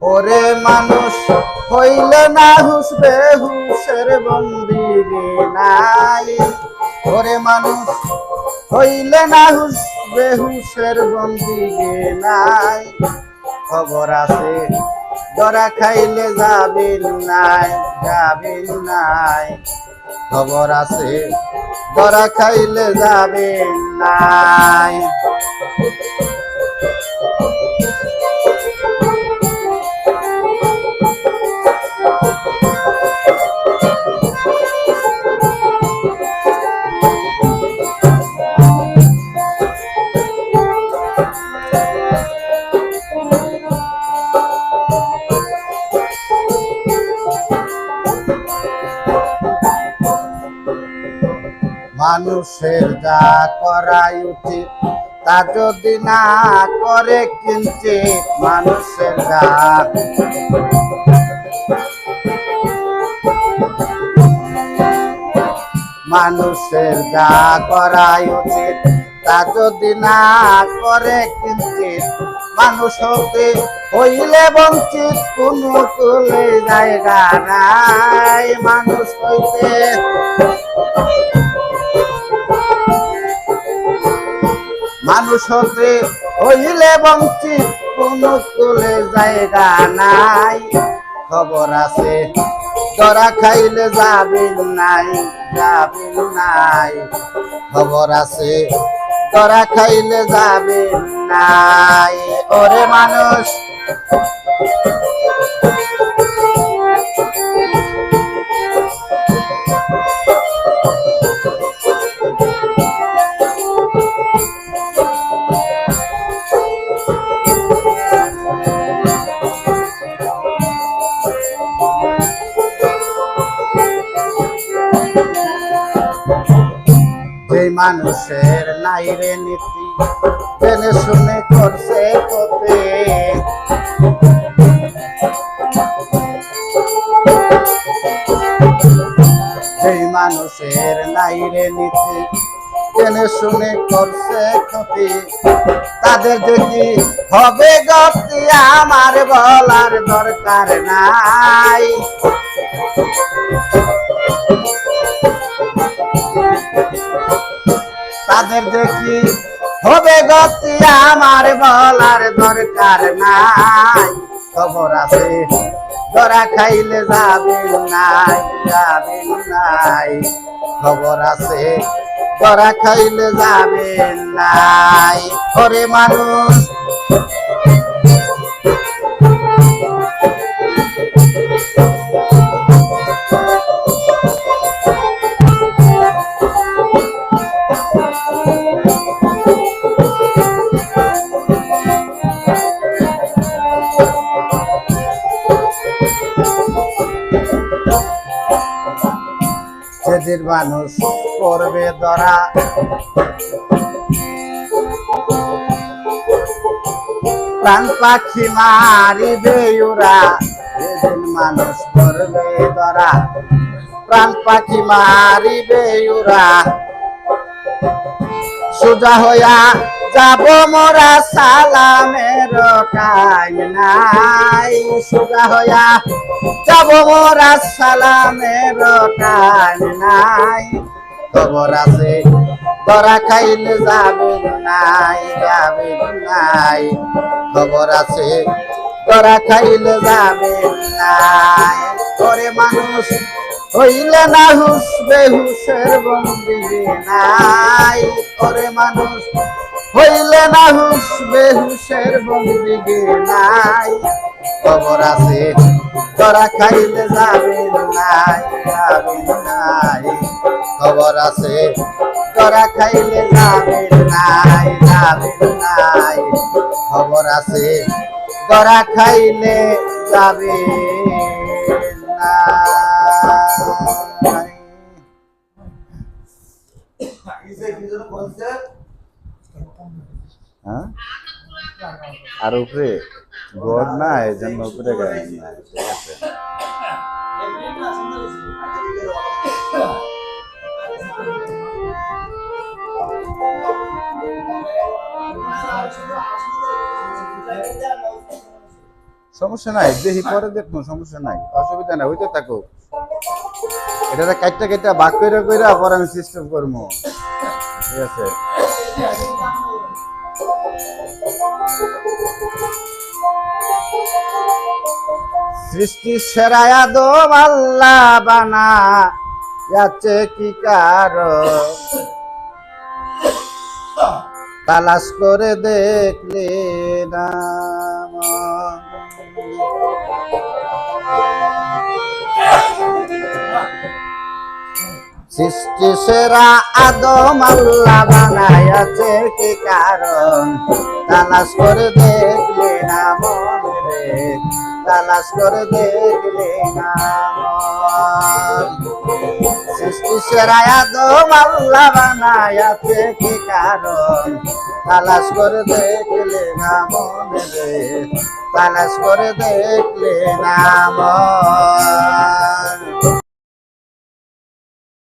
ওরে মানুষ হইলে না হুশ বেহুশের বন্দি রে নাই। ওরে মানুষ হইলে না হুশ বেহুশের বন্দি রে নাই। খবর আছে ধরা খাইলে যাবেন নাই, যাবেন নাই। খবর আছে ধরা খাইলে যাবেন নাই। মানুষের যা করাই উচিত তা যদি না করে কিঞ্চিত, মানুষের যা মানুষের যা করাই উচিত তা যদি না করে কিঞ্চিত, মানুষ হতে হইলে বঞ্চিত কোনো কুলে জায়গা নাই। মানুষ হইতে মানুষ হতে হইলে বঞ্চিত কোনো কুলে জায়গা নাই। খবর আছে ধরা খাইলে যাবেন নাই, যাবেন নাই। খবর আছে ধরা খাইলে যাবেন নাই। ওরে মানুষ যে মানুষের নাই রে নীতি জেনে শুনে করছে ক্ষতি, সেই মানুষের নাই রে নীতি জেনে শুনে করছে ক্ষতি, তাদের যদি হবে গতি আমার বলার দরকার নাই। তাদের দেখি হবে গতি আমার বলার দরকার নাই। খবর আছে ধরা খাইলে যাবেন নাই, যাবেন নাই। খবর আছে ধরা খাইলে যাবেন নাই। ওরে মানুষ সেদিন মানুষ করবে ধরা প্রাণ পাখি মারিবে ওরা, সেদিন মানুষ করবে ধরা প্রাণ পাখি মারিবে ওরা। সোজা হইয়া যাব মোরা সালামের টাইম নাই, সোজা হইয়া যাব মোরা সালামের টাইম নাই। খবর আছে ধরা খাইলে যাবেন নাই, যাবেন নাই। খবর আছে ধরা খাইলে যাবেন নাই। ওরে মানুষ হইলে না হুশ বেহুশের বন্দি নাই। ওরে মানুষ হইলে না হুশ বেহুশের বন্দি নাই। খবর আছে ধরা খাইলে যাবেন নাই, যাবেন নাই। খবর আছে ধরা খাইলে যাবেন নাই, যাবেন নাই। খবর আছে ধরা খাইলে যাবেন নাই। আর উপরে গড় না, এই জন্য উপরে গায়ে না। ঠিক আছে। সমস্যা নাই, দেখি পরে দেখবো, সমস্যা নাই, অসুবিধা নাই, হইতে থাকো। এটা কাটটা কাটটা ভাগ করে কইরা পরে আমি সিস্টেম করবো, ঠিক আছে? সৃষ্টি সেরা আদম আল্লাহ বানা যাচ্ছে কি কারণ, তালাশ করে দেখলে না। সৃষ্টি সেরা আদম আল্লাহ বানায়াছে কি কারণ, তালাশ করে দেখলে না মন রে, তালাশ করে দেখলে না মন। সৃষ্টি সেরা আদম আল্লাহ বানায়াছে কি কারণ, তালাশ করে দেখলে না মন রে, তালাশ করে দেখলে না মন।